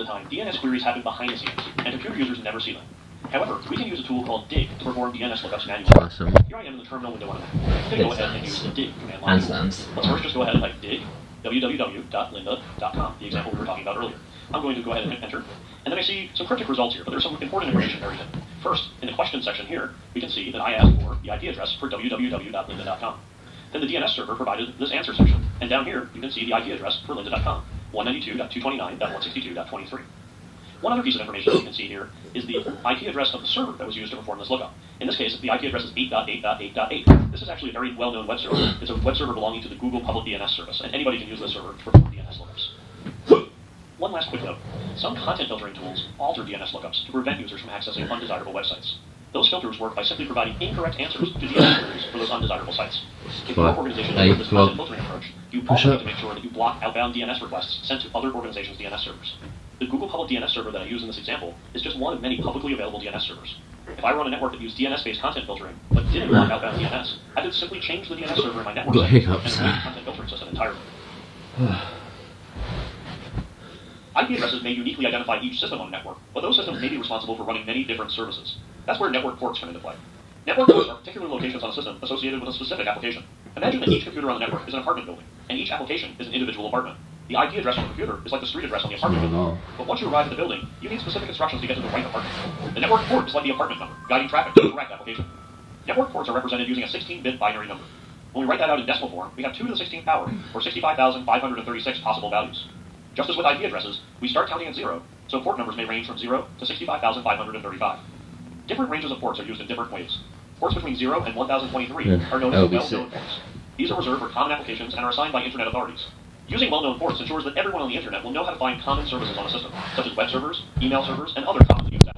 of the time, DNS queries happen behind the scenes, and computer users never see them. However, we can use a tool called dig to perform DNS lookups manually. Awesome. Here I am in the terminal window on a Mac. I'm going to go ahead and use the dig command line. Handstands. Let's first just go ahead and type dig www.lynda.com, the example we were talking about earlier. I'm going to go ahead and hit enter, and then I see some cryptic results here, but there's some important information buried in. First, in the question section here, we can see that I asked for the IP address for www.lynda.com. Then the DNS server provided this answer section, and down here you can see the IP address for lynda.com, 192.229.162.23. One other piece of information that you can see here is the IP address of the server that was used to perform this lookup. In this case, the IP address is 8.8.8.8. This is actually a very well-known web server. It's a web server belonging to the Google Public DNS service, and anybody can use this server to perform DNS lookups. One last quick note. Some content filtering tools alter DNS lookups to prevent users from accessing undesirable websites. Those filters work by simply providing incorrect answers to DNS queries for those undesirable sites. If your organization uses this content filtering approach, you also need to make sure that you block outbound DNS requests sent to other organizations' DNS servers. The Google Public DNS server that I use in this example is just one of many publicly available DNS servers. If I run a network that used DNS-based content filtering, but didn't block outbound DNS, I could simply change the DNS server in my network and remove the content filtering system entirely. IP addresses may uniquely identify each system on a network, but those systems may be responsible for running many different services. That's where network ports come into play. Network ports are particular locations on a system associated with a specific application. Imagine that each computer on the network is an apartment building, and each application is an individual apartment. The IP address on the computer is like the street address on the apartment building. But once you arrive at the building, you need specific instructions to get to the right apartment. The network port is like the apartment number, guiding traffic to the correct application. Network ports are represented using a 16-bit binary number. When we write that out in decimal form, we have 2 to the 16th power, or 65,536 possible values. Just as with IP addresses, we start counting at 0, so port numbers may range from 0 to 65,535. Different ranges of ports are used in different ways. Ports between 0 and 1023 are known as well-known ports. These are reserved for common applications and are assigned by Internet authorities. Using well-known ports ensures that everyone on the Internet will know how to find common services on a system, such as web servers, email servers, and other commonly used